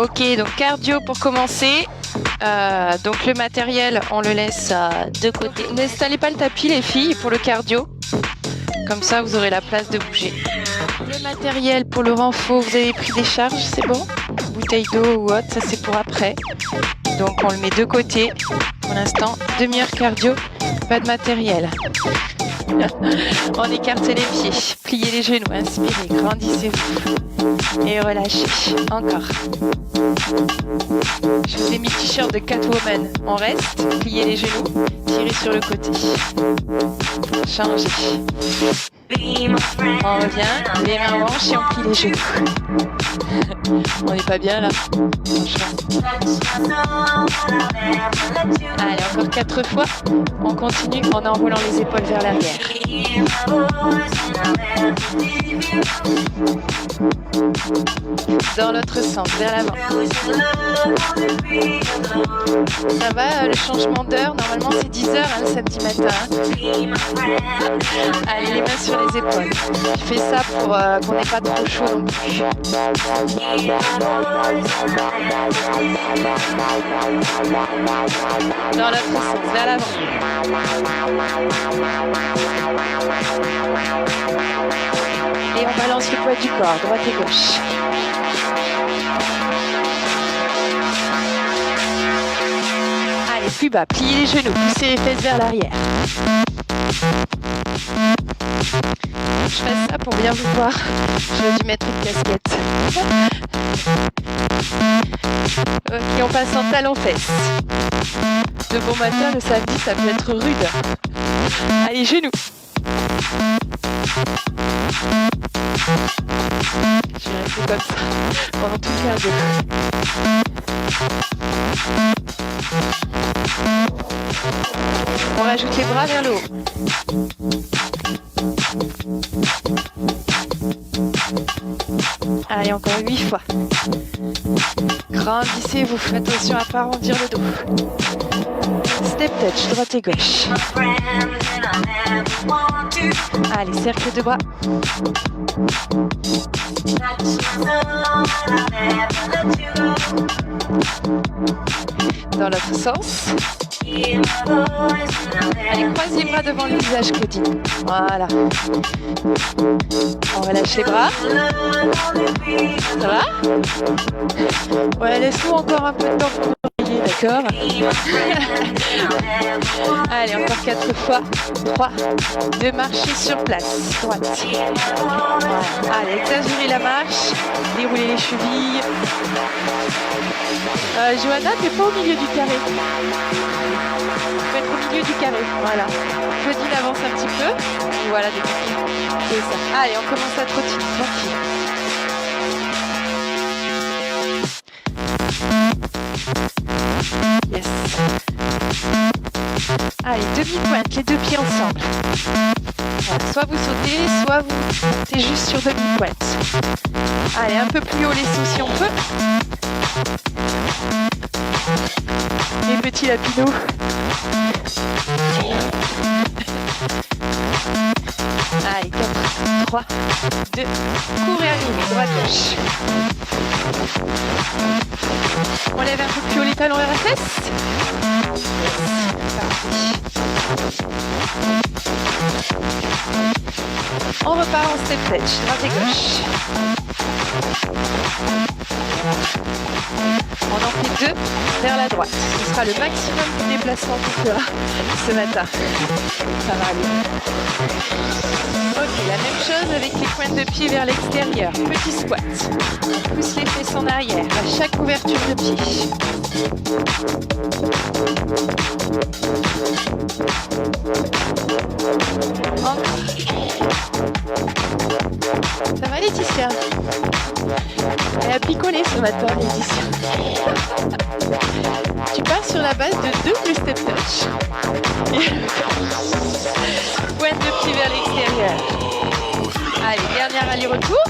Ok, donc cardio pour commencer. Donc le matériel, on le laisse de côté. N'installez pas le tapis les filles pour le cardio. Comme ça, vous aurez la place de bouger. Le matériel pour le renfort, vous avez pris des charges, c'est bon? Bouteille d'eau ou autre, ça c'est pour après. Donc on le met de côté. Pour l'instant, demi-heure cardio, pas de matériel. On écarte les pieds, pliez les genoux, inspirez, grandissez-vous. Et relâchez, encore. Je vous ai mis t-shirt de Catwoman. On reste, pliez les genoux, tirez sur le côté. Changez. On revient, les mains en hanches et on plie les genoux. On n'est pas bien là, franchement. Allez, encore 4 fois. On continue en enroulant les épaules vers l'arrière. Dans l'autre sens, vers l'avant. Ça va, le changement d'heure, normalement c'est 10h le samedi matin. Allez, les mains sur les épaules. Je fais ça pour qu'on n'ait pas trop chaud non plus. Dans l'autre sens, vers l'avant. Et on balance le poids du corps, droite et gauche. Allez, plus bas, pliez les genoux, poussez les fesses vers l'arrière. Je fais ça pour bien vous voir. J'aurais dû mettre une casquette. Ok, on passe en talons-fesses. De bon matin, le samedi, ça peut être rude. Allez, genoux. Je vais rester comme ça pendant tout le cardio. On rajoute les bras vers le haut. Allez, encore 8 fois. Grandissez-vous, faites attention à ne pas arrondir le dos. Step touch, droite et gauche. Allez, cercle de bras. Dans l'autre sens. Allez, croise les bras devant le visage, Claudine. Voilà. On relâche les bras. Ça va? Ouais, laisse-nous encore un peu de temps pour briller, d'accord? Allez, encore 4 fois. 3, 2, marcher sur place. Droite. Voilà. Allez, exagérez la marche. Déroulez les chevilles. Johanna, t'es pas au milieu du carré. Faut être au milieu du carré. Voilà. Claudine avance un petit peu. Et voilà, c'est ça. Allez, on commence à trottiner. Tranquille. Yes. Allez, demi-pointe, les deux pieds ensemble. Voilà, soit vous sautez, soit vous montez juste sur demi-pointe. Allez, un peu plus haut les sauts si on peut. Les petits lapinous. Allez, 4, 3, 2, courez à ligne, droite-gauche. On lève un peu plus haut les talons vers la fesse. On repart en step touch, droite et gauche. On en fait 2 vers la droite. Ce sera le maximum de déplacement qu'on fera ce matin. Ça va aller. Ok, la même chose avec les pointes de pied vers l'extérieur. Petit squat. On pousse les fesses en arrière à chaque ouverture de pied. Ça va Laetitia? Elle a picolé ce matin Laetitia. Tu pars sur la base de 2 plus step touch. Pointe de pied vers l'extérieur. Allez, dernier aller-retour.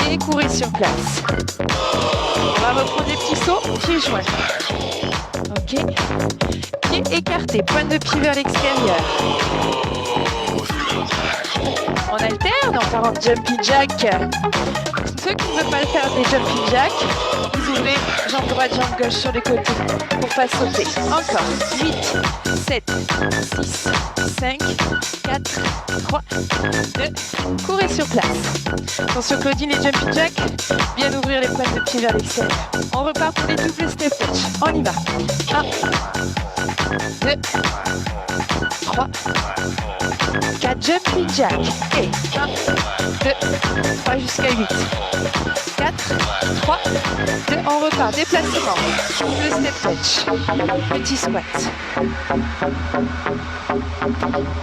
Et courez sur place. On va reprendre des petits sauts, pieds joints. Ok. Pieds écartés, pointe de pied vers l'extérieur. On alterne, on part en jumpy jack. ceux qui ne veulent pas le faire des jumping jacks, vous ouvrez jambe droite, jambe gauche sur les côtés pour pas sauter. Encore. 8, 7, 6, 5, 4, 3, 2. Courez sur place. Attention Claudine, les jumping jacks, bien ouvrir les pointes de pied vers l'extérieur. On repart pour les doubles step touch. On y va. 1, 2, 3, 4 jumping jack. Et 1, 2, 3 jusqu'à 8. 4, 3, 2. On repart. Déplacement. Double step touch. Petit squat.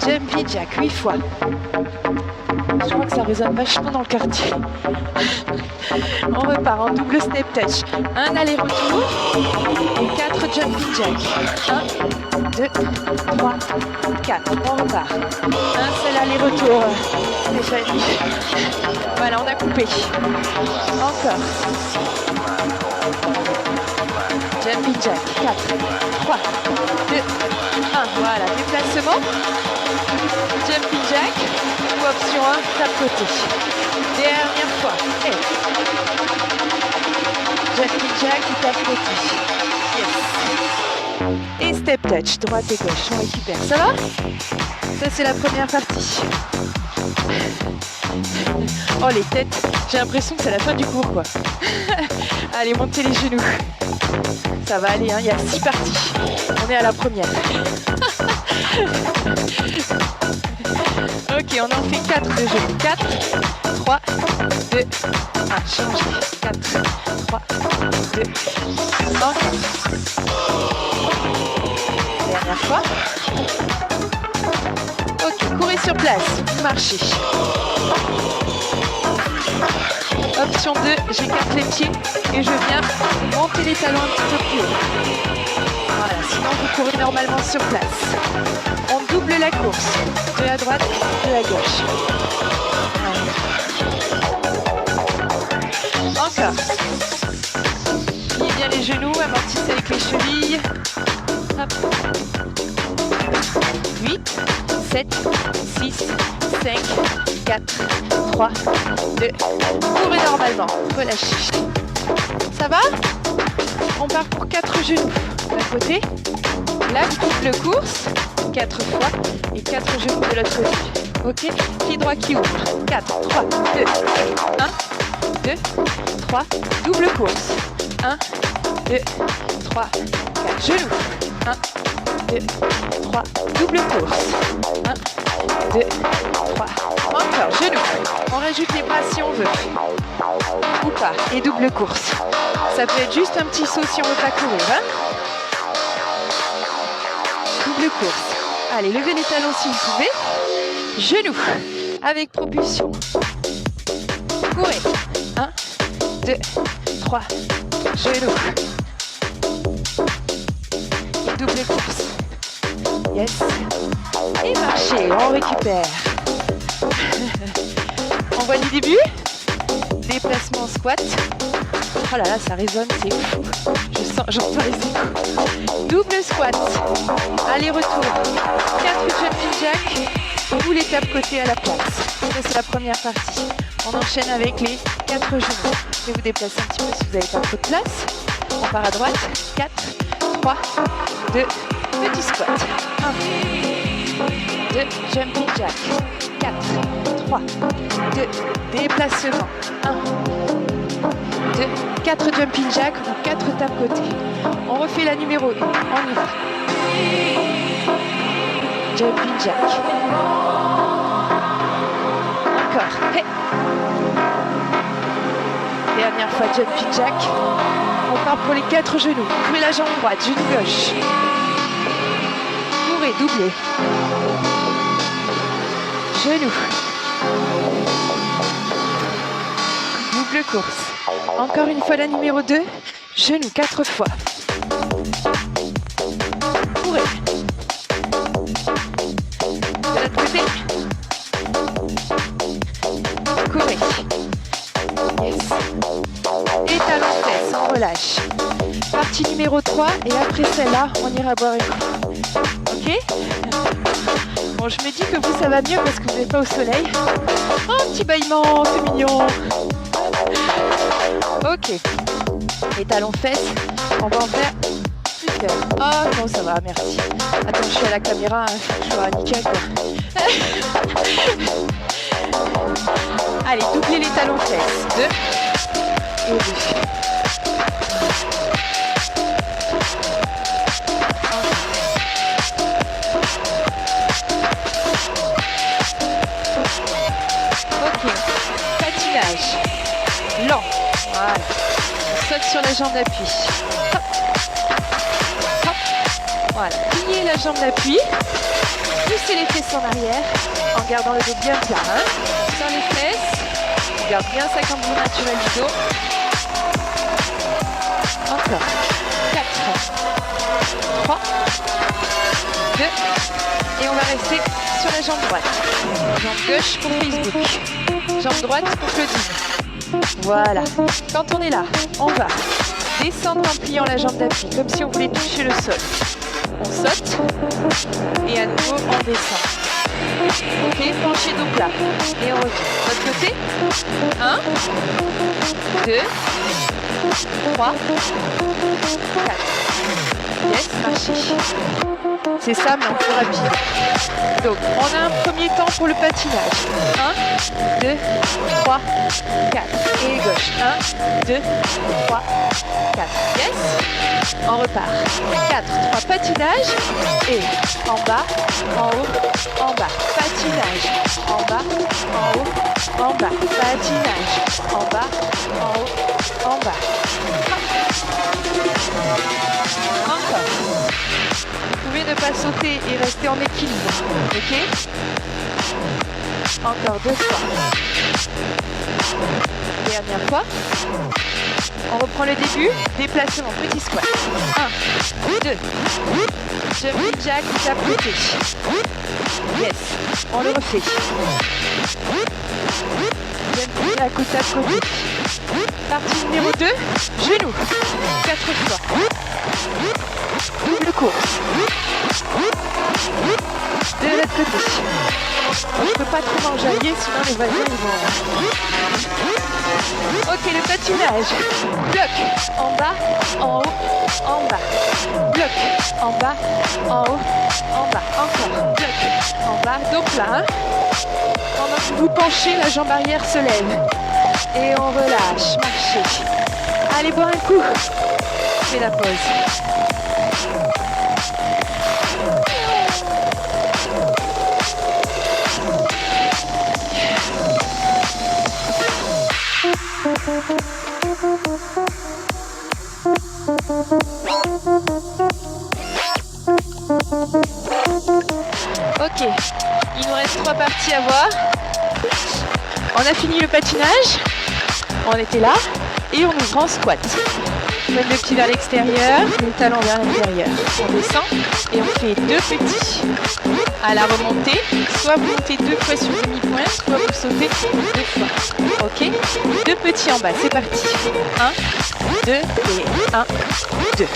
Jumping jack 8 fois. Je crois que ça résonne vachement dans le quartier. On repart en double step touch. Un aller-retour et 4 jumping jack. 1, 2, 3, 4. On repart. Un seul aller-retour. Stéphanie. Voilà, on a coupé. Encore. Jumping jack. 4, 3, 2, 1. Voilà, déplacement. Jumping jack. Ou option 1, tape côté. Dernière fois. Jumping jack ou tape côté. Yes. Et step touch, droite et gauche. On récupère. Ça va? Ça, c'est la première partie. Oh, les têtes. J'ai l'impression que c'est la fin du cours, quoi. Allez, montez les genoux. Ça va aller, hein. Il y a 6 parties. On est à la première. Ok, on en fait 4 de jeu. 4, 3, 2, 1. Change. 4, 3, 2, 1. Dernière fois. Ok, courez sur place. Vous marchez. Option 2, j'écarte les pieds et je viens monter les talons un petit peu plus haut. Voilà, sinon vous courez normalement sur place. On double la course, de la droite, de la gauche. Voilà. Encore. Pliez bien les genoux, amortissez avec les chevilles. Hop. 8, 7, 6, 5, 4, 3, 2. Courez normalement, relâchez. Ça va? On part pour 4 genoux. D'un côté, la double course, 4 fois, et 4 genoux de l'autre côté. Ok? Pied droit qui ouvre. 4, 3, 2, 1, 2, 3, double course. 1, 2, 3, 4 genoux. 1, 2, 3, double course. 1, 2, 3, encore, genoux. On rajoute les bras si on veut. Ou pas, et double course. Ça peut être juste un petit saut si on ne veut pas courir. Hein? Double course. Allez, levez les talons si vous pouvez. Genoux, avec propulsion. Courez. 1, 2, 3, genoux. Et double course. Yes. Et marchez, on récupère. On voit du début. Déplacement squat. Oh là là, ça résonne, c'est fou. J'entends les échos. Double squat. Aller-retour. 4 jumping jack ou les tapes côté à la place. Ça, c'est la première partie. On enchaîne avec les 4 genoux. Je vais vous déplacer un petit peu si vous n'avez pas trop de place. On part à droite. 4, 3, 2, petit squat. 1, 2, jumping jack. 4, 3, 2, déplacement. 1, 2, 4 jumping jack ou 4 tapes côté. On refait la numéro 1. On y va. Jumping jack. Encore. Hey. Dernière fois jumping jack. On part pour les 4 genoux. Ouvrez la jambe droite, genou gauche. Courez, doublez. Genoux. Double course. Encore une fois la numéro 2. Genoux 4 fois. Courez. De l'autre côté. Courez. Yes. Et talons fesses, on relâche. Partie numéro 3 et après celle-là, on ira boire une coupe. Ok? Bon, je me dis que vous, ça va mieux parce que vous n'êtes pas au soleil. Oh, un petit bâillement, c'est mignon. Ok. Les talons fesses, on va en faire plusieurs. Oh non, ça va, merci. Attends, je suis à la caméra, hein, faut que je sois nickel quoi. Allez, doublez les talons fesses. 2 et 2. Ok, patinage lent. Voilà. On saute sur la jambe d'appui. Hop. Hop. Voilà. Pliez la jambe d'appui. Poussez les fesses en arrière en gardant le dos bien plat. Hein. On serre les fesses. On garde bien sa cambrure naturelle du dos. Encore. 4, 3, 2. Et on va rester sur la jambe droite. Jambe gauche pour Facebook. Jambe droite pour Claudine. Voilà. Quand on est là, on va descendre en pliant la jambe d'appui, comme si on voulait toucher le sol. On saute et à nouveau on descend. Ok, penché dos plat. Et on revient. De l'autre côté. 1, 2, 3, 4. Yes, marchez. C'est ça, mais en plus rapide. Donc, on a un premier temps pour le patinage. 1, 2, 3, 4. Et gauche. 1, 2, 3, 4. Yes. On repart. 4, 3, patinage. Et en bas, en haut, en bas. Patinage. En bas, en haut, en bas. Patinage. En bas, en haut, en bas. Encore. Vous pouvez ne pas sauter et rester en équilibre. Ok? Encore 2 fois. Dernière fois. On reprend le début. Déplacement, petit squat. 1, 2. Jumping jack, tape côté. Yes. On le refait. Jumping jack, tape côté. Partie numéro 2. Genou. 4 fois. Double course. De l'autre côté. Je ne peux pas trop m'enjailler, sinon les voisins ils vont... Ok, le patinage. Bloc. En bas, en haut, en bas. Bloc. En bas, en haut, en bas. Encore. Bloc. En bas, dos plat. Hein. Pendant que vous penchez, la jambe arrière se lève. Et on relâche. Marchez. Allez boire un coup. C'est la pause. Ok, il nous reste 3 parties à voir. On a fini le patinage. On était là et on ouvre en squat. Même le pied vers l'extérieur, le talon vers l'intérieur. On descend et on fait 2 petits. À la remontée, soit vous montez 2 fois sur demi-pointe, soit vous sautez 2 fois. Ok, 2 petits en bas, c'est parti. 1, 2 et 1, 2.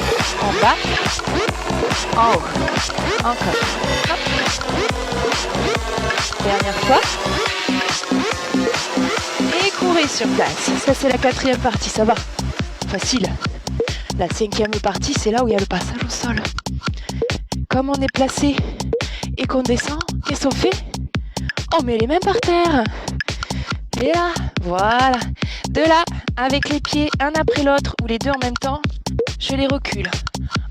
En bas, en haut. Encore. Hop. Dernière fois. Et courez sur place. Ça c'est la 4e partie, ça va. Facile. La 5e partie, c'est là où il y a le passage au sol. Comme on est placé et qu'on descend, qu'est-ce qu'on fait? On met les mains par terre. Et là, voilà. De là, avec les pieds un après l'autre ou les deux en même temps, je les recule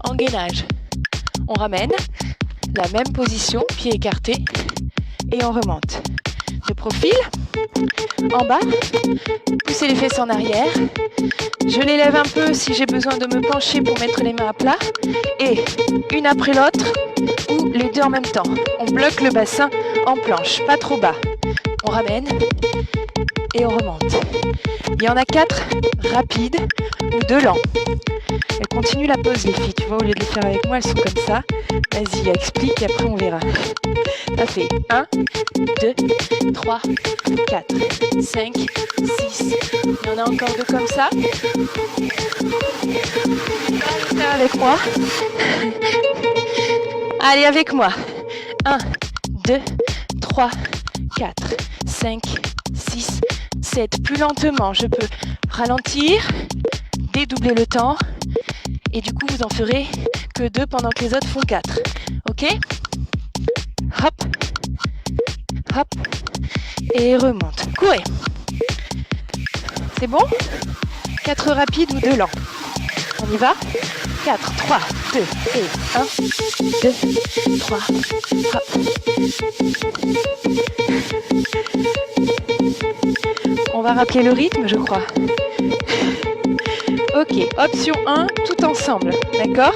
en gainage. On ramène la même position, pieds écartés, et on remonte. De profil, en bas, poussez les fesses en arrière. Je les lève un peu si j'ai besoin de me pencher pour mettre les mains à plat. Et une après l'autre, ou les deux en même temps. On bloque le bassin en planche, pas trop bas. On ramène et on remonte. Il y en a 4 rapides ou 2 lents. Elles continuent la pause les filles, tu vois, au lieu de les faire avec moi, elles sont comme ça. Vas-y, explique et après on verra. Ça fait 1, 2, 3, 4, 5, 6. Il y en a encore 2 comme ça. Allez, avec moi. Allez, avec moi. 1, 2, 3, 4, 5, 6, 7. Plus lentement, je peux ralentir, dédoubler le temps. Et du coup, vous en ferez que 2 pendant que les autres font 4. Ok? Hop. Hop. Et remonte. Courez. C'est bon? 4 rapides ou 2 lents. On y va? 4, 3, 2 et 1, 2, 3, hop. On va rappeler le rythme, je crois. Ok, option 1, tout ensemble, d'accord?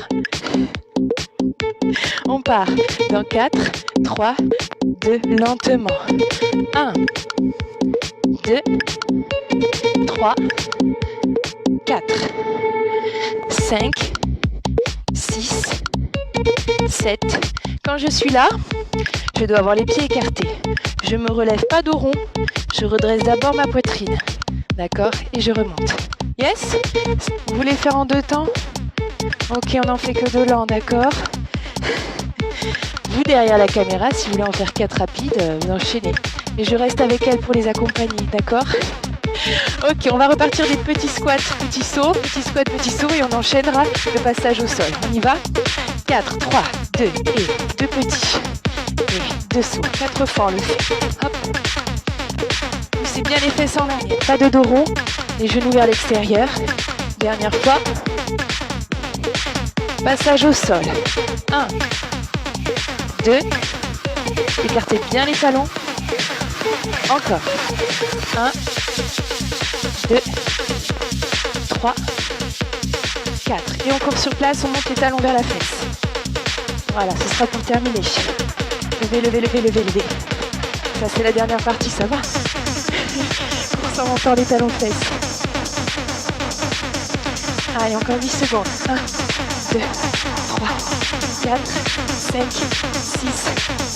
On part dans 4, 3, 2, lentement. 1, 2, 3, 4, 5, 6, 7. Quand je suis là, je dois avoir les pieds écartés. Je me relève pas dos rond, je redresse d'abord ma poitrine. D'accord? Et je remonte. Yes? Vous voulez faire en 2 temps? Ok, on n'en fait que 2 lents, d'accord? Vous derrière la caméra, si vous voulez en faire 4 rapides, vous enchaînez. Et je reste avec elle pour les accompagner, d'accord? Ok, on va repartir des petits squats, petits sauts, petits squats, petits sauts et on enchaînera le passage au sol. On y va? 4, 3, 2 et 2 petits. Et 2 sauts. 4 fois on le fait. Hop. Poussez bien les fesses en arrière. Pas de dos rond. Les genoux vers l'extérieur. Dernière fois. Passage au sol. 1, 2. Écartez bien les talons. Encore. 1, 2, 3, 4. Et on court sur place, on monte les talons vers la fesse. Voilà, ce sera pour terminer. Levez, levez, levez, levez, levez. Ça, c'est la dernière partie, ça va? Course en montant les talons fesses. Allez, encore 10 secondes. 1, 2, 3, 4, 5, 6,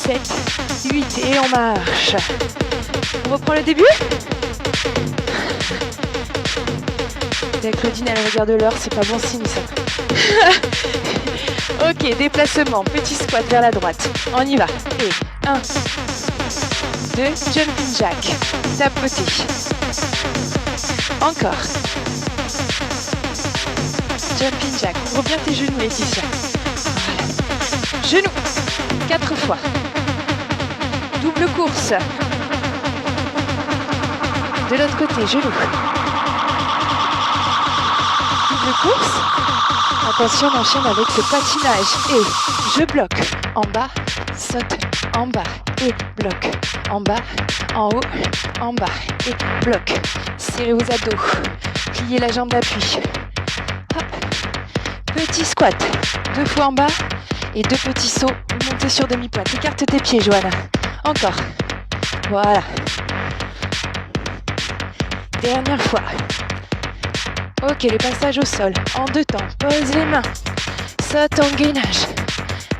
7, 8. Et on marche. On reprend le début? Claudine, elle regarde l'heure, c'est pas bon signe ça. Ok, déplacement, petit squat vers la droite. On y va. Et 1, 2, jumping jack. Tapoter. Encore. Jumping jack. Ouvre bien tes genoux, Laetitia. Voilà. Genoux. 4 fois. Double course. De l'autre côté, genoux. Double course. Attention, on enchaîne avec le patinage. Et je bloque. En bas, saute. En bas et bloque. En bas, en haut, en bas et bloque. Serrez vos abdos. Pliez la jambe d'appui. Hop. Petit squat. 2 fois en bas et 2 petits sauts. Montez sur demi-pointe. Écarte tes pieds, Johanna. Encore. Voilà. Dernière fois. Ok, le passage au sol. En 2 temps. Pose les mains. Saute en gainage.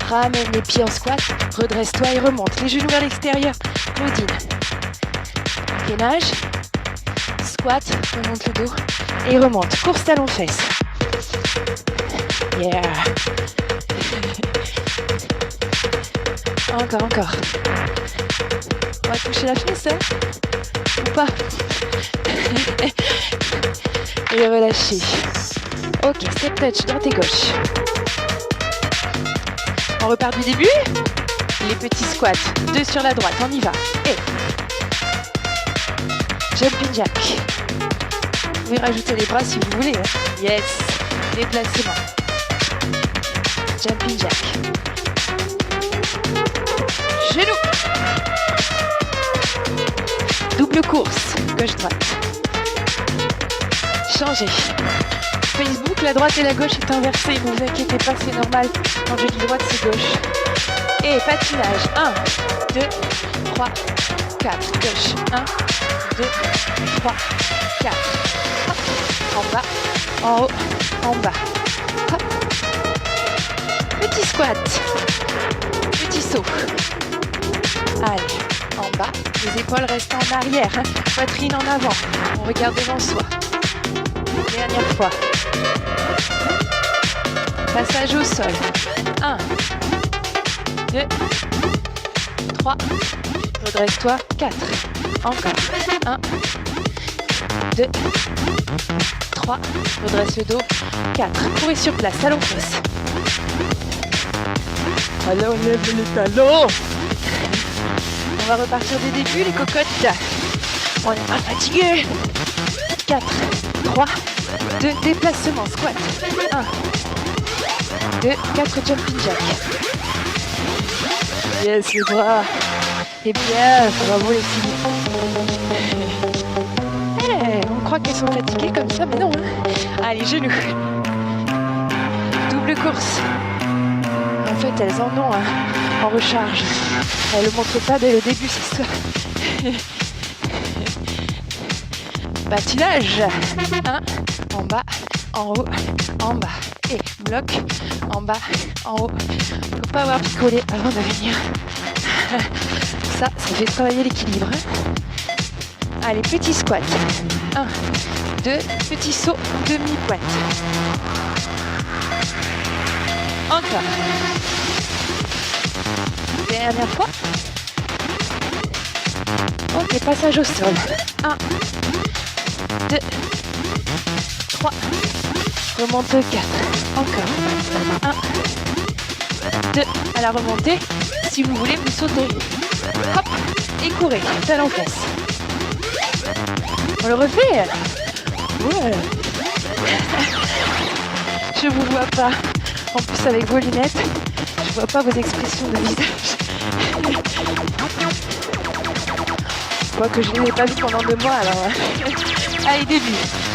Ramène les pieds en squat. Redresse-toi et remonte. Les genoux vers l'extérieur. Claudine. Gainage. Squat. Remonte le dos. Et remonte. Course talon fesses. Yeah. Encore, encore. On va toucher la fesse, hein? Ou pas? Et relâcher. Ok, step touch, droite et gauche. On repart du début. Les petits squats. 2 sur la droite, on y va. Et jumping jack. Vous pouvez rajouter les bras si vous voulez. Hein. Yes. Déplacement. Jumping jack. Genoux. Double course. Gauche-droite. Changez. Facebook, la droite et la gauche est inversée. Ne vous inquiétez pas, c'est normal. Quand je dis droite, c'est gauche. Et patinage. 1, 2, 3, 4. Gauche. 1, 2, 3, 4. Hop. En bas, en haut, en bas. Hop. Petit squat. Petit saut. Allez, en bas. Les épaules restent en arrière. Hein. Poitrine en avant. On regarde devant soi. Dernière fois. Passage au sol. 1, 2, 3. Redresse-toi. 4. Encore. 1, 2, 3, redresse le dos, 4, courez sur place, talon fesse. Alors lève le talon. On va repartir du début, les cocottes. On n'est pas fatigué. 4, 3, 2, déplacement, squat. 1, 2, 4, jumping jack. Yes, les bras. Et bien, bravo les filles. On croit qu'elles sont fatiguées comme ça, mais non. Allez, genoux. Double course. En fait, elles en ont en recharge. Elles ne le montrent pas dès le début, c'est ça. Patinage. 1, en bas, en haut, en bas. Et bloc, en bas, en haut. Faut pas avoir picolé avant de venir. Ça fait travailler l'équilibre. Allez, petit squat. 1, 2, petit saut, demi-pointe. Encore. Dernière fois. Ok, passage au sol. 1, 2, 3. Remonte 4. Encore. 1, 2. À la remontée. Si vous voulez, vous sautez. Hop. Et courez. Talon fesse. On le refait. Ouais. Je vous vois pas. En plus avec vos lunettes, je vois pas vos expressions de visage. Moi que je ne l'ai pas vu pendant 2 mois alors. Allez, début.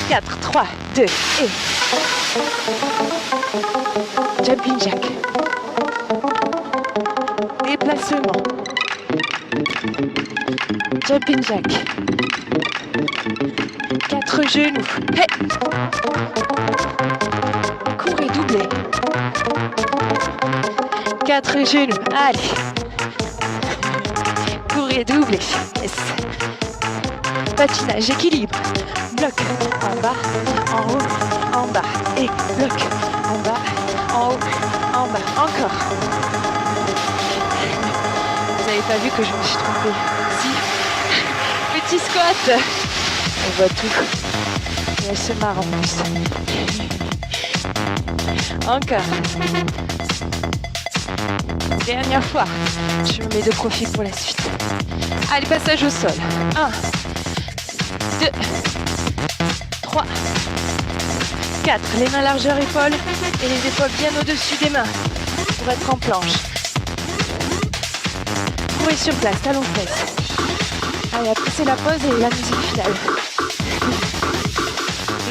4, 3, 2 et jumping jack. Déplacement. Jumping jack. 4 genoux. Hey. Courez, doublez. 4 genoux. Allez. Courez, doublez. Yes. Patinage, équilibre. Bloc. En bas, en haut, en bas. Et bloc. En bas, en haut, en bas. Encore. Vous n'avez pas vu que je me suis trompée. Si. Petit squat. On voit tout. Et elle se marre en plus. Encore. Dernière fois. Je me mets de profil pour la suite. Allez, passage au sol. 1, 2, 3, 4. Les mains largeur épaules et les épaules bien au-dessus des mains pour être en planche. Courez sur place, talon fesse. Allez, après c'est la pause et la musique finale.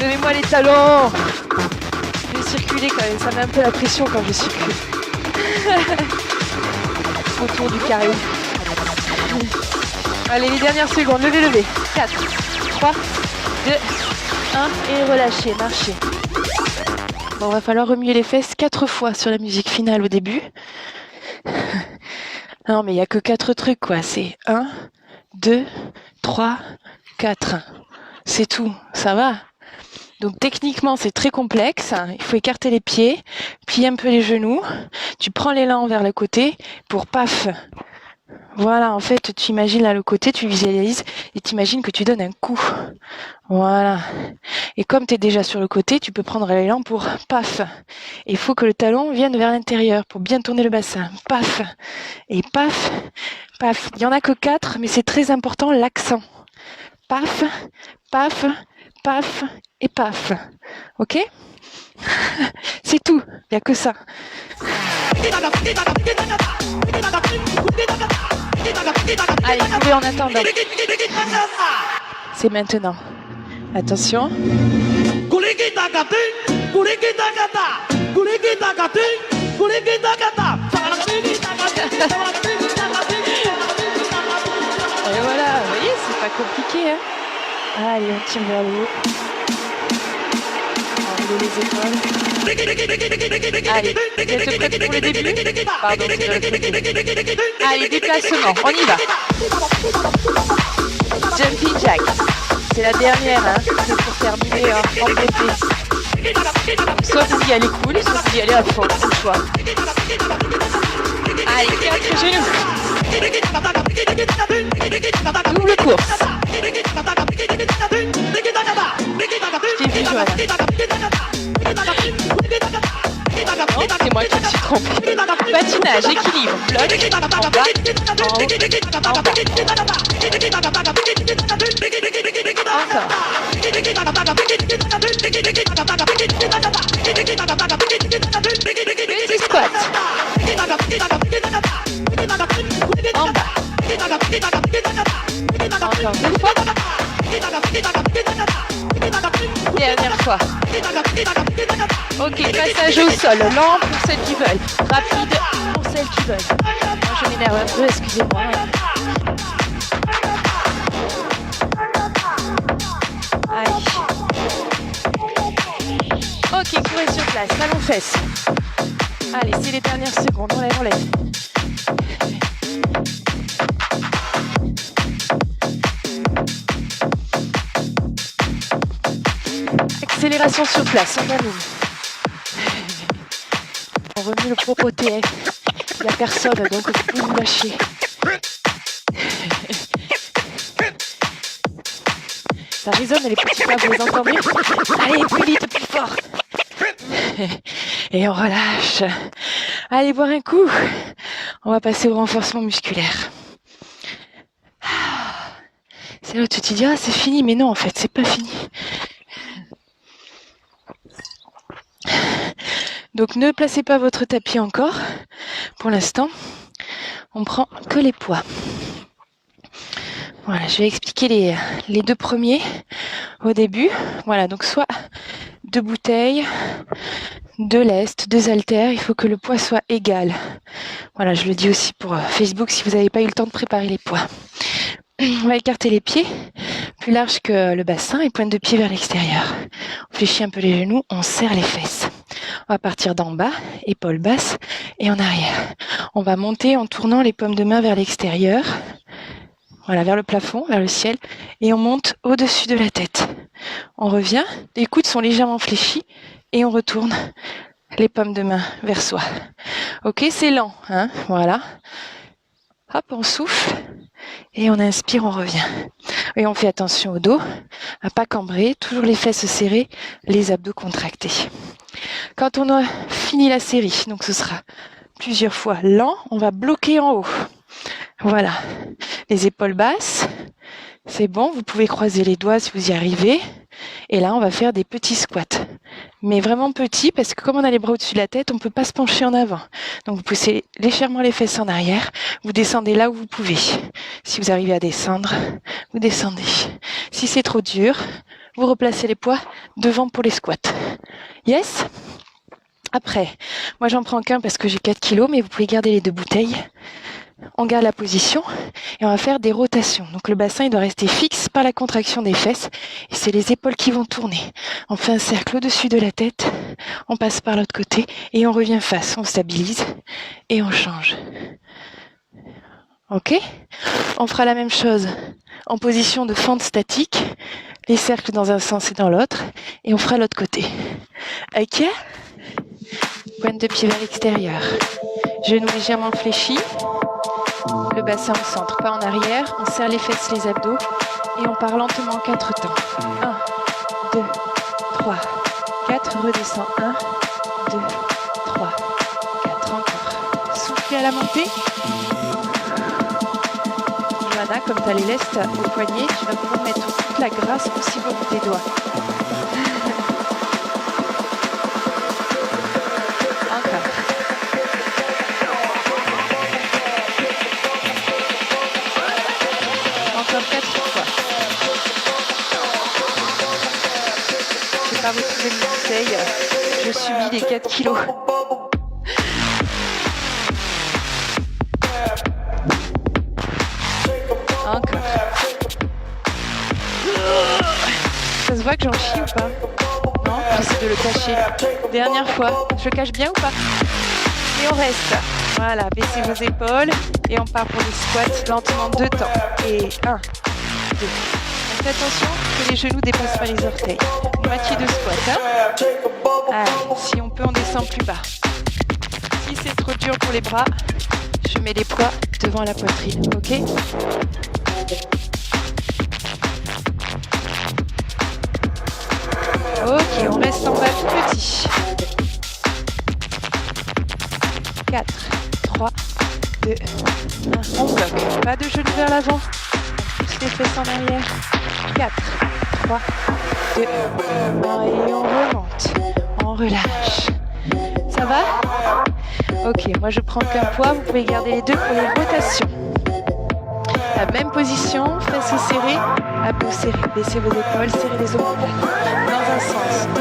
Levez-moi les talons. Je vais circuler quand même, ça met un peu la pression quand je circule. Autour du carré. Allez, les dernières secondes, levez. 4, 3, 2, 1 et relâchez, marchez. Bon, va falloir remuer les fesses 4 fois sur la musique finale au début. Non, mais il n'y a que 4 trucs, quoi. C'est 1, 2, 3, 4. C'est tout, ça va. Donc techniquement, c'est très complexe. Il faut écarter les pieds, plier un peu les genoux. Tu prends l'élan vers le côté pour paf. Voilà, en fait, tu imagines là le côté, tu visualises et tu imagines que tu donnes un coup. Voilà. Et comme tu es déjà sur le côté, tu peux prendre l'élan pour paf. Et il faut que le talon vienne vers l'intérieur pour bien tourner le bassin. Paf. Et paf, paf. Il n'y en a que 4, mais c'est très important l'accent. Paf, paf, paf et paf. Ok? C'est tout. Il n'y a que ça. Allez, courez en attendant. C'est maintenant. Attention. Et voilà, vous voyez, c'est pas compliqué. Hein. Allez, on tire vers le haut. Enrouler les épaules. Allez, vous êtes prêts pour le début? Pardon, c'est le côté. Allez, déplacement, on y va. Jumping jack. C'est la dernière, hein. C'est pour terminer en BP. Soit vous y allez cool, soit vous y allez à fond, c'est le choix. Allez, 4 genoux. Double course. Johanna. Non, c'est moi qui me suis trompée. Patinage, équilibre, bloc, en bas, en haut, en bas. Encore. Petit squat. En bas. Encore 2 fois. Dernière fois. Ok, passage au sol, lent pour celles qui veulent, rapide pour celles qui veulent. Moi je m'énerve un peu, excusez-moi. Allez. Ok, courez sur place, talons fesses. Allez, c'est les dernières secondes, on lève. Accélération sur place, on allume. On remue le propre TF. Il n'y a personne, donc vous pouvez vous lâcher. Ça résonne les petits pas, vous les entendez? Allez, plus vite, plus fort. Et on relâche. Allez, boire un coup. On va passer au renforcement musculaire. C'est là où tu te dis, ah, c'est fini. Mais non, en fait, c'est pas fini. Donc, ne placez pas votre tapis encore. Pour l'instant, on prend que les poids. Voilà, je vais expliquer les 2 premiers au début. Voilà, donc soit 2 bouteilles, 2 lestes, 2 haltères, il faut que le poids soit égal. Voilà, je le dis aussi pour Facebook si vous n'avez pas eu le temps de préparer les poids. On va écarter les pieds, plus large que le bassin et pointe de pied vers l'extérieur. On fléchit un peu les genoux, on serre les fesses. On va partir d'en bas, épaules basses et en arrière. On va monter en tournant les paumes de main vers l'extérieur. Voilà, vers le plafond, vers le ciel, et on monte au-dessus de la tête. On revient, les coudes sont légèrement fléchis, et on retourne les paumes de main vers soi. Ok, c'est lent, hein, voilà. Hop, on souffle, et on inspire, on revient. Et on fait attention au dos, à pas cambrer, toujours les fesses serrées, les abdos contractés. Quand on a fini la série, donc ce sera plusieurs fois lent, on va bloquer en haut. Voilà, les épaules basses, c'est bon, vous pouvez croiser les doigts si vous y arrivez. Et là, on va faire des petits squats. Mais vraiment petits, parce que comme on a les bras au-dessus de la tête, on ne peut pas se pencher en avant. Donc vous poussez légèrement les fesses en arrière, vous descendez là où vous pouvez. Si vous arrivez à descendre, vous descendez. Si c'est trop dur, vous replacez les poids devant pour les squats. Yes ? Après, moi j'en prends qu'un parce que j'ai 4 kilos, mais vous pouvez garder les 2 bouteilles. On garde la position et on va faire des rotations. Donc le bassin il doit rester fixe par la contraction des fesses et c'est les épaules qui vont tourner. On fait un cercle au-dessus de la tête, on passe par l'autre côté et on revient face. On stabilise et on change. Ok ? On fera la même chose en position de fente statique, les cercles dans un sens et dans l'autre et on fera l'autre côté. Ok ? Pointe de pied vers l'extérieur. Genoux légèrement fléchis. Le bassin au centre, pas en arrière. On serre les fesses, les abdos. Et on part lentement en 4 temps. 1, 2, 3, 4. Redescend. 1, 2, 3, 4. Encore. Soufflez à la montée. Johanna, comme tu as les lestes au poignet, tu vas pouvoir mettre toute la grâce possible au bout des doigts. Encore 4 fois. Je vais pas retrouver mes bouteilles. Je subis les 4 kilos. Encore. Ça se voit que j'en chie ou pas? Non, j'essaie de le cacher. Dernière fois. Je le cache bien ou pas? Et on reste. Voilà, baissez vos épaules et on part pour les squats lentement 2 temps. Et 1, 2. Faites attention que les genoux dépassent pas les orteils. Moitié de squat, hein. Allez, si on peut, on descend plus bas. Si c'est trop dur pour les bras, je mets les poids devant la poitrine, ok? Ok. Pas de genoux vers l'avant. On pousse les fesses en arrière. 4, 3, 2, 1 et on remonte. On relâche. Ça va? Ok, moi je prends qu'un poids. Vous pouvez garder les deux pour les rotations. La même position, fesses serrées, abdos serrés. Baissez vos épaules, serrez les omoplates. Dans un sens. 2,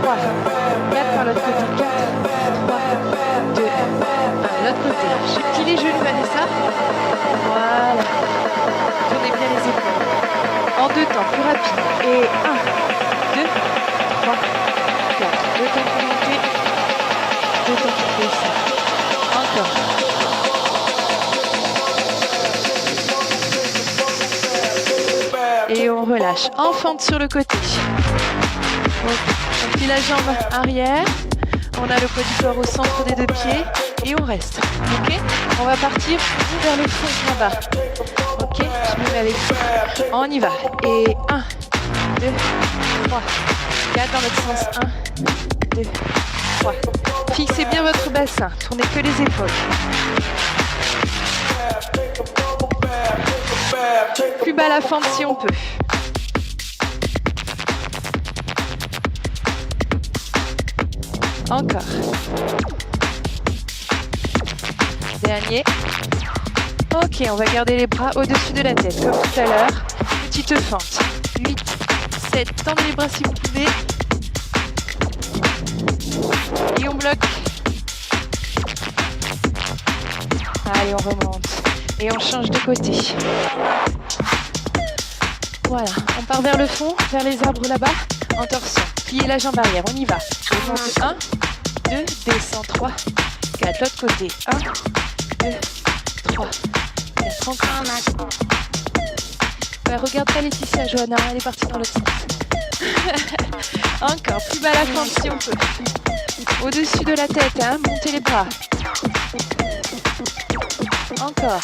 3, 4 par l'autre côté. 4, 3, 2, 1. L'autre côté. Je plie les genoux, Vanessa. Voilà. Tournez bien les épaules. En 2 temps, plus rapide. Et 1, 2, 3, 4. 2 temps pour monter. 2 temps pour baisser. Encore. Et on relâche. En fente sur le côté. On plie la jambe arrière. On a le poids du corps au centre des deux pieds. Et on reste. Ok? On va partir vers le fond là-bas. Ok? Je me mets avec vous. On y va. Et 1, 2, 3, 4 dans l'autre sens. 1, 2, 3. Fixez bien votre bassin. Tournez que les épaules. Plus bas la fente si on peut. Encore. Dernier. Ok, on va garder les bras au-dessus de la tête, comme tout à l'heure. Petite fente. 8, 7. Tendez les bras si vous pouvez. Et on bloque. Allez, on remonte. Et on change de côté. Voilà, on part vers le fond, vers les arbres là-bas, en torsion. Pliez la jambe arrière, on y va. On monte 1, 2, descend 3, 4, l'autre côté. 1, 2, 3, 4, encore. Ouais, regarde pas Laetitia, Johanna, elle est partie dans l'autre sens. Encore, plus bas la fente si on peut. Au-dessus de la tête, hein, montez les bras. Encore.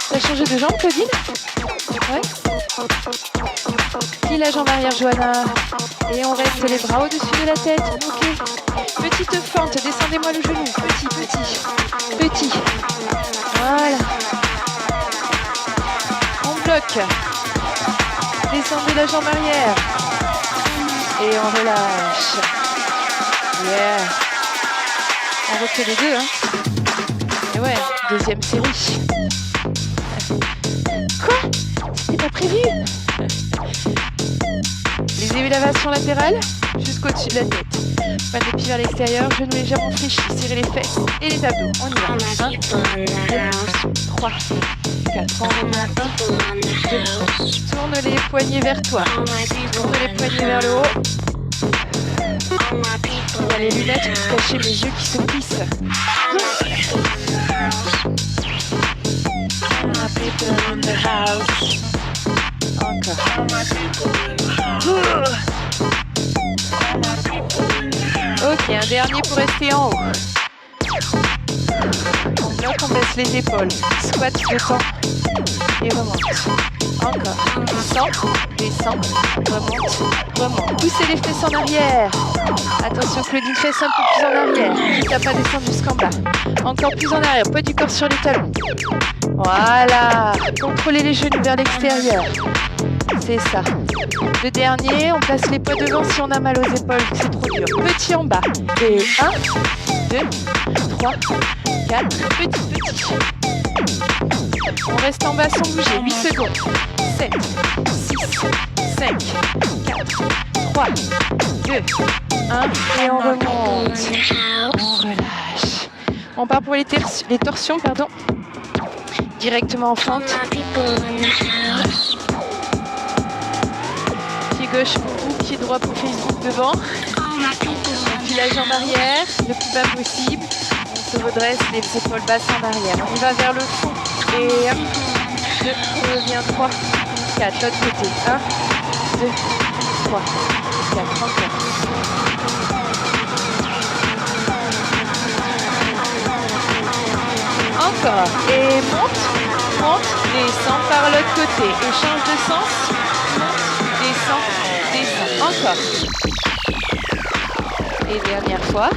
T'as changé de jambe, Claudine? Ouais. Plie la jambe arrière, Johanna. Et on reste les bras au-dessus de la tête. Ok. Petite fente, descendez-moi le genou. Petit, petit. Petit. Voilà. On bloque. Descendez la jambe arrière. Et on relâche. Yeah. On refait les deux, hein. Et ouais, deuxième série. Quoi? C'était pas prévu? Les élévations latérales jusqu'au-dessus de la tête. Pas de pied vers l'extérieur, genoux légèrement fléchis. Serrez les fesses et les abdos. On y va. 1, 2, 3, 4. On remonte. 1, 2. Tourne les poignets vers toi. Tourne les poignets vers le haut. Il y a les lunettes pour cacher mes yeux qui se plissent. Encore. Ok, un dernier pour rester en haut. On bloque, on baisse les épaules. Squat de temps. Et remonte. Encore. Descend, descend, remonte, remonte. Poussez les fesses en arrière. Attention, Claudine, fesse un peu plus en arrière. Quitte à pas descendre jusqu'en bas. Encore plus en arrière. Poids du corps sur les talons. Voilà. Contrôlez les genoux vers l'extérieur. C'est ça. Le dernier, on place les poids devant si on a mal aux épaules, c'est trop dur. Petit en bas. Et 1, 2, 3, 4. Petit, petit. On reste en bas sans bouger. 8 secondes. 7, 6, 5, 4, 3, 2, 1. Et on remonte. On relâche. On part pour les torsions, pardon. Directement en fente. Pied gauche pour vous, pied droit pour Facebook devant. Et puis la jambe arrière, le plus bas possible. On se redresse, les épaules basses en arrière. On y va vers le fond. Et 1, 2, on revient 3, 4, l'autre côté. 1, 2, 3, 4, encore. Encore. Et monte, monte, descend par l'autre côté. Et change de sens. Monte, descend, descend. Encore. Et dernière fois.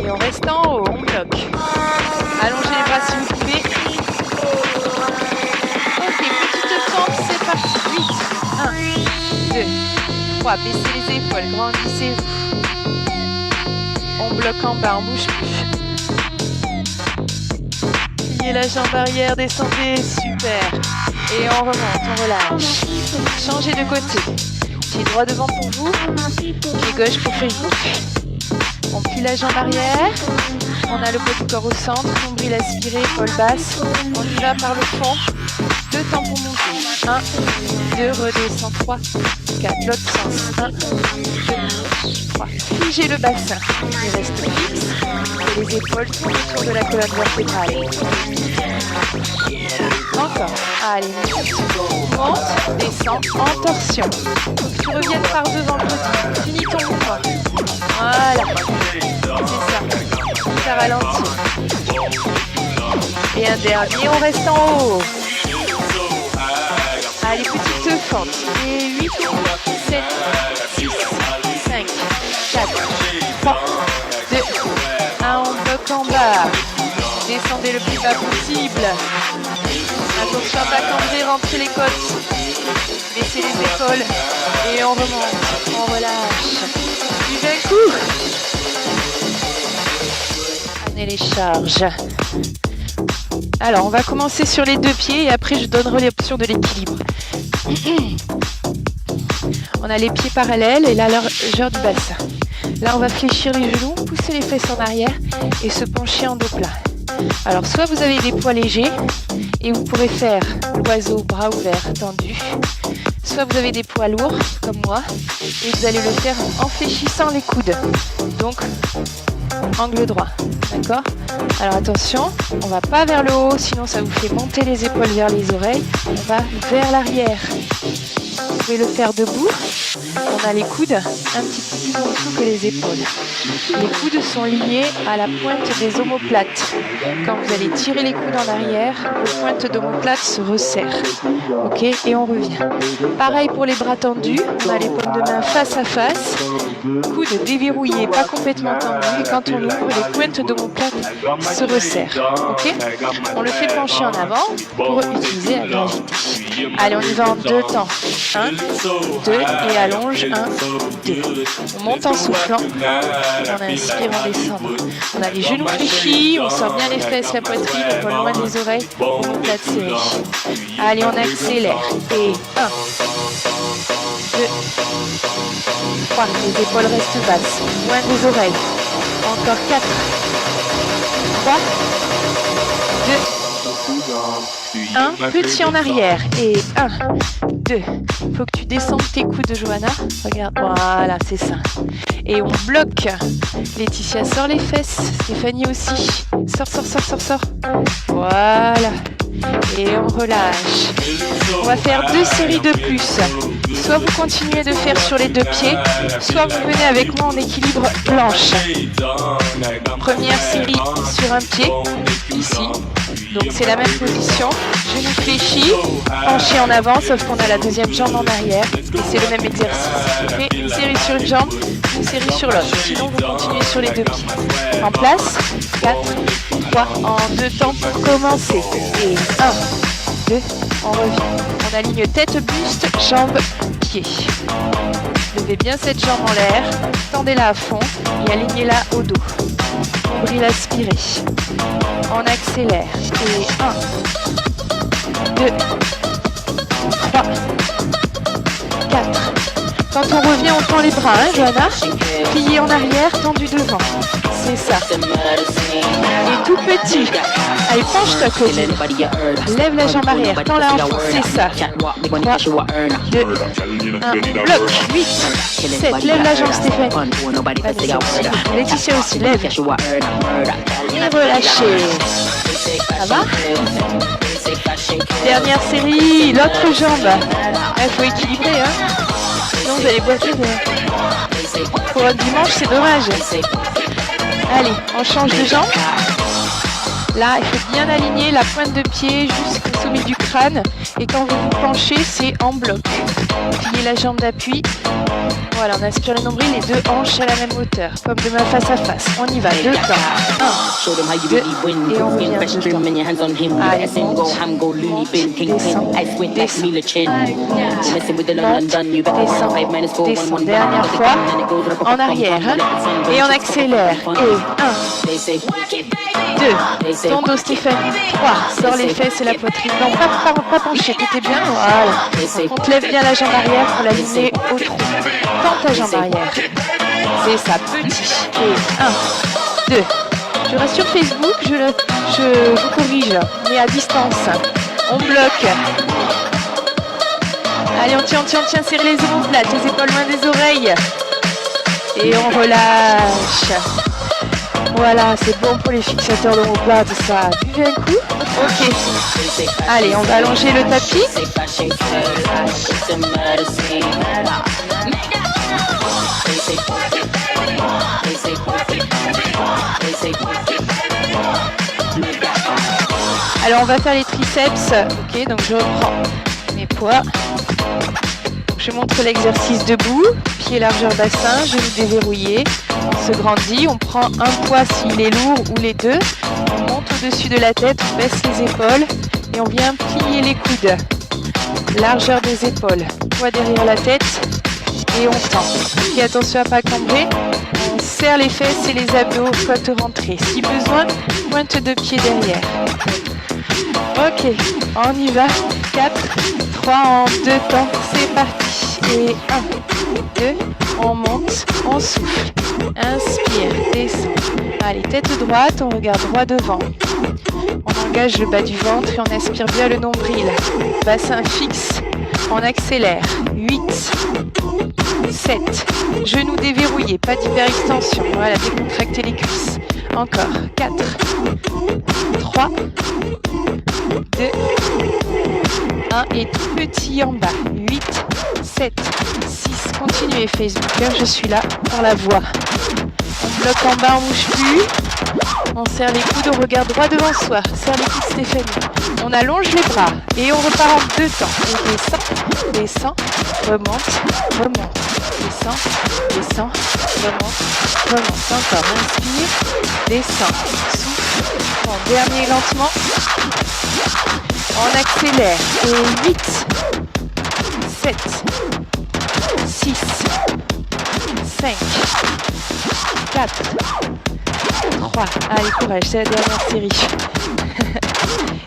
Et on reste en haut, on bloque. Allongez les bras si vous pouvez. Ok, petite fente, c'est parti. 8, 1, 2, 3. Baissez les épaules, grandissez-vous. On bloque en bas, on bouge plus. Pliez la jambe arrière, descendez, super. Et on remonte, on relâche. Changez de côté. Pied droit devant pour vous, pied gauche pour Facebook. On plie la jambe arrière, on a le poids du corps au centre, nombril aspiré, épaule basse. On y va par le fond. 2 temps pour monter. 1, 2, redescend. 3, 4, l'autre sens. 1, 2, 3. Figez le bassin. Il reste fixe. Et les épaules tournent autour de la colonne vertébrale. Encore. Allez, monte, descend, en torsion. Tu reviennes par devant le côté. Finis ton mouvement. Voilà. C'est ça. Ça ralentit. Et un dernier, on reste en haut. Allez, petite fente. Et 8, 7, 6, 5, 4, 3, 2, 1. On bloque en bas. Descendez le plus bas possible. Attention à pas camber, rentrez les côtes. Baissez les épaules. Et on remonte. On relâche. Du d'un coup. Prenez les charges. Alors, on va commencer sur les 2 pieds et après je donnerai l'option de l'équilibre. On a les pieds parallèles et la largeur du bassin. Là, on va fléchir les genoux, pousser les fesses en arrière et se pencher en dos plat. Alors, soit vous avez des poids légers et vous pourrez faire l'oiseau bras ouverts tendus, soit vous avez des poids lourds comme moi et vous allez le faire en fléchissant les coudes. Donc, angle droit. D'accord? Alors attention, on va pas vers le haut, sinon ça vous fait monter les épaules vers les oreilles. On va vers l'arrière. Vous pouvez le faire debout. On a les coudes un petit peu plus en dessous que les épaules. Les coudes sont liés à la pointe des omoplates. Quand vous allez tirer les coudes en arrière, vos pointes d'omoplates se resserrent. Ok? Et on revient. Pareil pour les bras tendus. On a les paumes de main face à face. Coudes déverrouillés, pas complètement tendus. Et quand on ouvre, les pointes d'omoplates se resserrent. Ok? On le fait pencher en avant pour utiliser la gravité. Allez, on y va en 2 temps. 1, 2 et allonge. 1, 2. On monte en soufflant. On inspire, on descend. On a les genoux fléchis, on sort bien les fesses, la poitrine, on va loin des oreilles, omoplate serrée. Allez, on accélère. Et 1, 2, 3. Les épaules restent basses, loin des oreilles. Encore 4, 3, 2, 1. Petit en arrière. Et 1, 2. Faut que tu descendes tes coudes, Johanna. Regarde, voilà, c'est ça. Et on bloque. Laetitia, sort les fesses. Stéphanie aussi. Sors. Voilà. Et on relâche. On va faire 2 séries de plus. Soit vous continuez de faire sur les 2 pieds, soit vous venez avec moi en équilibre planche. Première série sur un pied, ici. Donc c'est la même position. Genoux fléchis, penché en avant, sauf qu'on a la deuxième jambe en arrière. Et c'est le même exercice. Okay, une série sur une jambe, une série sur l'autre. Sinon vous continuez sur les 2 pieds. En place, 4, 3, en 2 temps pour commencer. Et 1, 2, on revient. On aligne tête, buste, jambes, pieds. Levez bien cette jambe en l'air, tendez-la à fond et alignez-la au dos. Nombril aspiré. On accélère. Et 1, 2, 3, 4. Quand on revient, on tend les bras, hein, Johanna? Plié en arrière, tendu devant. C'est ça. Et tout petit. Allez, penche-toi, Claudine. Lève la jambe arrière, tends-la en fond, c'est ça. 3, 2, 1, bloc. 8, 7, lève la jambe, Stéphanie. Laetitia aussi, lève. Et relâchez. Ça va? Dernière série, l'autre jambe. Il faut équilibrer, hein. Sinon vous allez boiter pour un dimanche, c'est dommage. Allez, on change de jambe. Là, il faut bien aligner la pointe de pied jusqu'au sommet du crâne. Et quand vous vous penchez, c'est en bloc. Pliez la jambe d'appui. Voilà, on aspire le nombril, les deux hanches à la même hauteur, comme de ma face à face. On y va, 2 temps. 1, 2, et on revient 2 temps. Allez, monte, descend, descend, dernière fois, en arrière, et on accélère, et 1, 2, ton dos Stéphanie, 3, sors les fesses et la poitrine, non, pas pencher, tout est bien, voilà, on te lève bien la jambe arrière pour l'aligner au trou, tends ta jambe arrière, c'est ça, petit, et 1, 2, je reste sur Facebook, je vous corrige, mais à distance, on bloque. Allez, on tient, serrez les omoplates, les épaules loin des oreilles. Et on relâche. Voilà, c'est bon pour les fixateurs d'omoplates, ça. Buvez un coup. Ok. Allez, on va allonger le tapis. Alors, on va faire les triceps. Ok, donc je reprends mes poids. Je montre l'exercice debout, pied largeur bassin, genoux déverrouillés. On se grandit, on prend un poids s'il est lourd ou les deux. On monte au-dessus de la tête, on baisse les épaules et on vient plier les coudes. Largeur des épaules, poids derrière la tête et on tend. Et attention à ne pas cambrer. On serre les fesses et les abdos, côte rentrée. Si besoin, pointe de pied derrière. Ok, on y va. 4, 3 en 2 temps, c'est parti. Et 1, 2, on monte, on souffle. Inspire, descend. Allez, tête droite, on regarde droit devant. On engage le bas du ventre et on aspire bien le nombril. Bassin fixe, on accélère. 8, 7, genoux déverrouillés, pas d'hyperextension. Voilà, décontractez les cuisses. Encore. 4, 3, 2, 1 et tout petit en bas. 8, 7, 6. Continuez Facebook, je suis là pour la voix. On bloque en bas, on bouge plus. On serre les coudes, on regarde droit devant soi. Serre les coudes Stéphanie. On allonge les bras et on repart en 2 temps. On descend, remonte, remonte. Descend, descend, remonte, remonte. Encore, inspire, descend, souffle. Bon, dernier lentement. On accélère. Et 8, 7, 6, 5, 4, 3. Allez, courage, c'est la dernière série.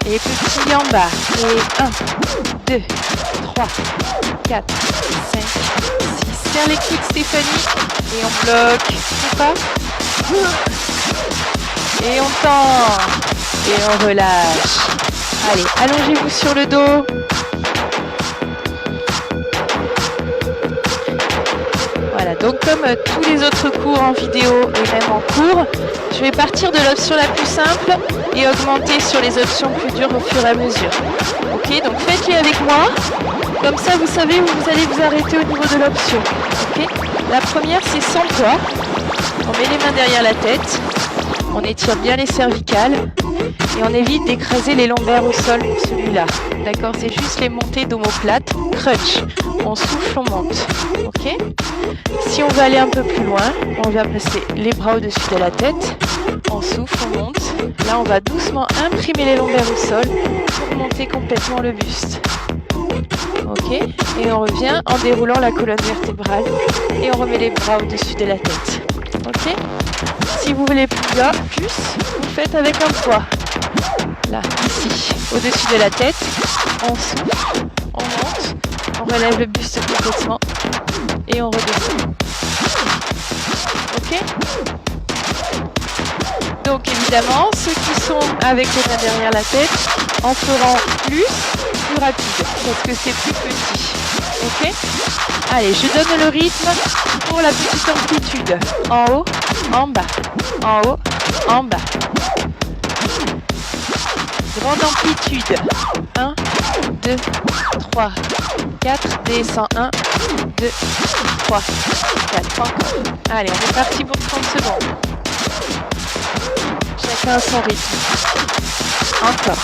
Et petit en bas. Et 1, 2, 3, 4, 5, 6. Serre les coudes Stéphanie. Et on bloque. Ou pas. Et on tend. Et on relâche. Allez, allongez-vous sur le dos. Voilà, donc comme tous les autres cours en vidéo et même en cours, je vais partir de l'option la plus simple et augmenter sur les options plus dures au fur et à mesure. Ok, donc faites-les avec moi. Comme ça, vous savez où vous allez vous arrêter au niveau de l'option. Ok, la première, c'est sans poids. On met les mains derrière la tête. On étire bien les cervicales. Et on évite d'écraser les lombaires au sol pour celui-là. D'accord, c'est juste les montées d'omoplate. Crunch. On souffle, on monte. Ok. Si on veut aller un peu plus loin, on vient placer les bras au-dessus de la tête. On souffle, on monte. Là, on va doucement imprimer les lombaires au sol pour monter complètement le buste. Ok. Et on revient en déroulant la colonne vertébrale. Et on remet les bras au-dessus de la tête. Ok. Si vous voulez plus bas, vous faites avec un poids. Là, ici, au-dessus de la tête, on souffle, on monte, on relève le buste complètement et on redescend. Ok? Donc évidemment, ceux qui sont avec les mains derrière la tête en feront plus rapide parce que c'est plus petit. Ok? Allez, je donne le rythme pour la petite amplitude. En haut, en bas, en haut, en bas. Grande amplitude. 1, 2, 3, 4. Descends. 1, 2, 3, 4. Encore. Allez, on est parti pour 30 secondes. Chacun à son rythme. Encore.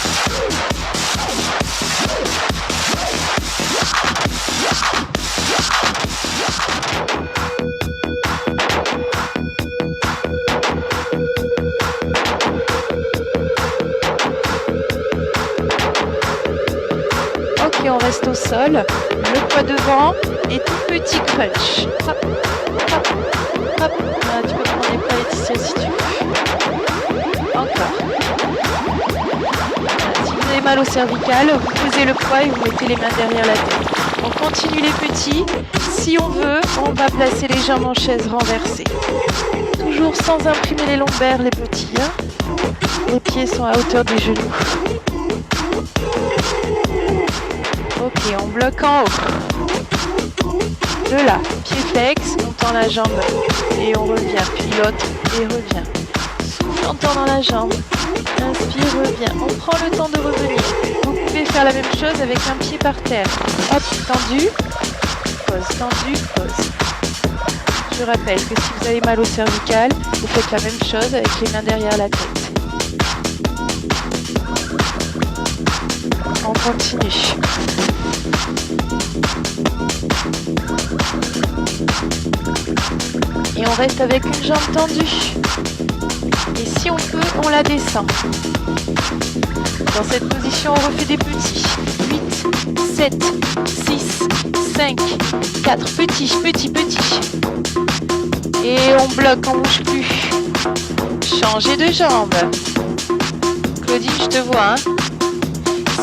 Ok, on reste au sol. Le poids devant et tout petit crunch. Hop, hop, hop. Ah, tu peux prendre les poids, Laetitia, si tu veux. Encore. Voilà, si vous avez mal au cervical, vous posez le poids et vous mettez les mains derrière la tête. On continue les petits. Si on veut, on va placer les jambes en chaise renversée. Toujours sans imprimer les lombaires, les petits. Hein. Les pieds sont à hauteur des genoux. Ok, on bloque en haut. De là, pied flex, on tend la jambe et on revient. Puis l'autre et revient. Souffle, on tend dans la jambe. Inspire, revient. On prend le temps de revenir. Vous pouvez faire la même chose avec un pied par terre. Hop, tendu. Pause, tendu, pause. Je rappelle que si vous avez mal au cervical, vous faites la même chose avec les mains derrière la tête. On continue. Et on reste avec une jambe tendue. Et si on peut, on la descend. Dans cette position, on refait des petits. 8, 7, 6, 5, 4. Petits, petits, petits. Et on bloque, on ne bouge plus. Changer de jambe. Claudine, je te vois. Hein.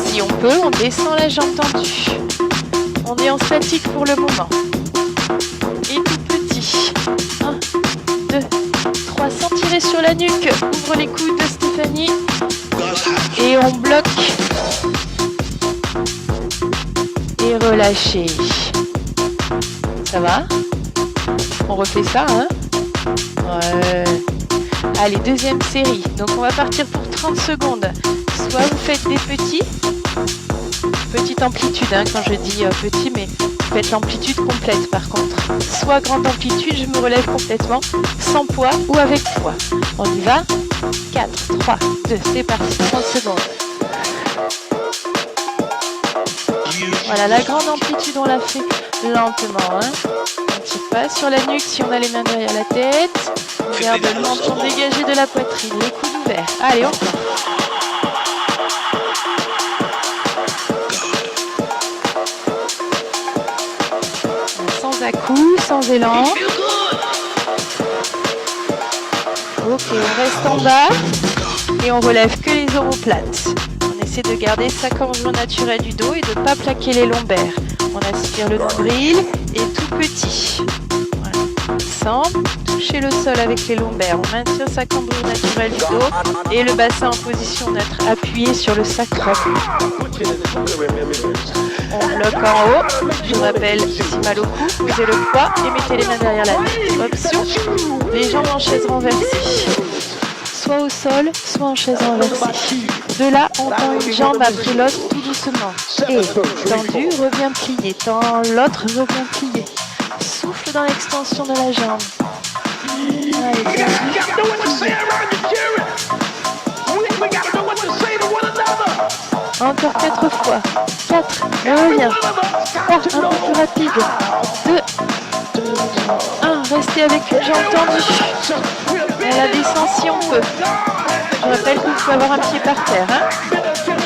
Si on peut, on descend la jambe tendue. On est en statique pour le moment. Et tout petit. 1, 2, 3. Sans tirer sur la nuque. Ouvre les coudes de Stéphanie. Et on bloque. Et relâchez. Ça va? On refait ça, hein? Ouais. Allez, deuxième série. Donc on va partir pour 30 secondes. Soit vous faites des petits. Petite amplitude, hein, quand je dis petit, mais faites l'amplitude complète par contre. Soit grande amplitude, je me relève complètement, sans poids ou avec poids. On y va. 4, 3, 2, c'est parti, 30 secondes. Voilà, la grande amplitude, on la fait lentement. Hein. On ne tire pas sur la nuque si on a les mains derrière la tête. On garde le menton dégagé de la poitrine, les coudes ouverts. Allez, on fait. Sans à-coups, sans élan. Ok, on reste en bas et on relève que les omoplates. On essaie de garder sa cambrure naturelle du dos et de ne pas plaquer les lombaires. On aspire le nombril et tout petit. Voilà. Sans toucher le sol avec les lombaires. On maintient sa cambrure naturelle du dos et le bassin en position neutre appuyé sur le sacrum. On bloque en haut. Je vous rappelle, si mal au cou, posez le poids et mettez les mains derrière la tête. Option, les jambes en chaise renversée. Soit au sol, soit en chaise renversée. De là, on tend une jambe après l'autre tout doucement. Et tendu, revient plié. Tend l'autre, revient plié. Souffle dans l'extension de la jambe. Allez, tendu. Encore 4 fois. 4. Revient. 3. Un peu plus rapide. 2. 1. Restez avec une jambe tendue. Elle la descend si on peut. Je rappelle qu'il faut avoir un pied par terre. Hein.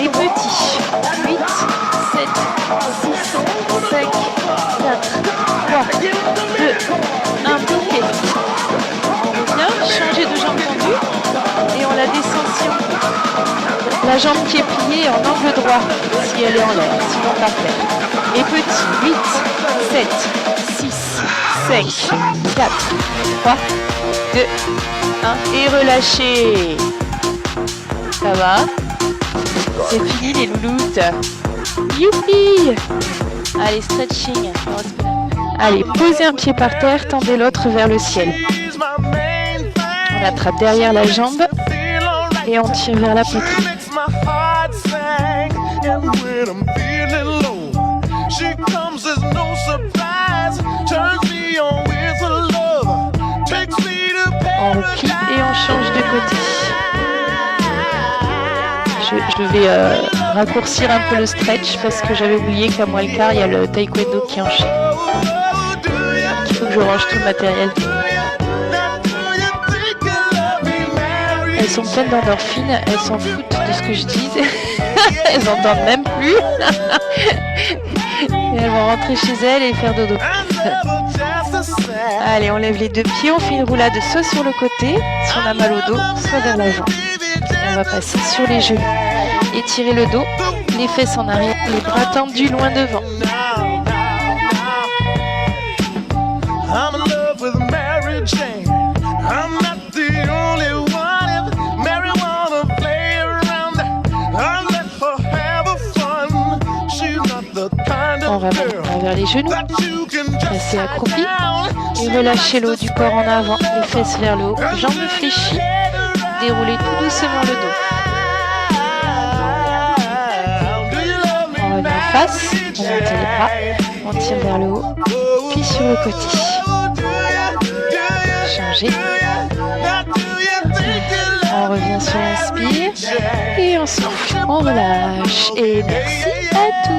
Et petit. 8, 7, 6, 5, 4, 3, 2, 1. Bloqué. On revient. Changer de jambe tendue. Et on la descend si on peut. La jambe qui est pliée en angle droit, si elle est en l'air, sinon par terre. Et petit, 8, 7, 6, 5, 4, 3, 2, 1. Et relâchez. Ça va? C'est fini les louloutes. Youpi! Allez, stretching. Allez, posez un pied par terre, tendez l'autre vers le ciel. On attrape derrière la jambe et on tire vers la poitrine. On replie et on change de côté. je vais raccourcir un peu le stretch parce que j'avais oublié qu'à moins le quart, il y a le taekwondo qui enchaîne. Il faut que je range tout le matériel. Elles sont pleines d'endorphines, elles s'en foutent de ce que je dis. Elles n'entendent même plus. Et elles vont rentrer chez elles et faire dodo. Allez, on lève les deux pieds, on fait une roulade soit sur le côté, si on a mal au dos, soit vers l'avant. Et on va passer sur les genoux. Étirer le dos, les fesses en arrière, les bras tendus loin devant. On va maintenant vers les genoux, rester accroupi et relâcher le haut du corps en avant, les fesses vers le haut, jambes fléchies, dérouler tout doucement le dos. On revient en face, on monte les bras, on tire vers le haut, puis sur le côté. Changer. On revient sur l'inspire et on souffle, on relâche. Et merci à toutes.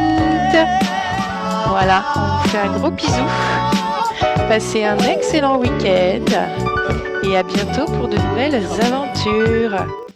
Voilà, on vous fait un gros bisou. Passez un excellent week-end et à bientôt pour de nouvelles aventures.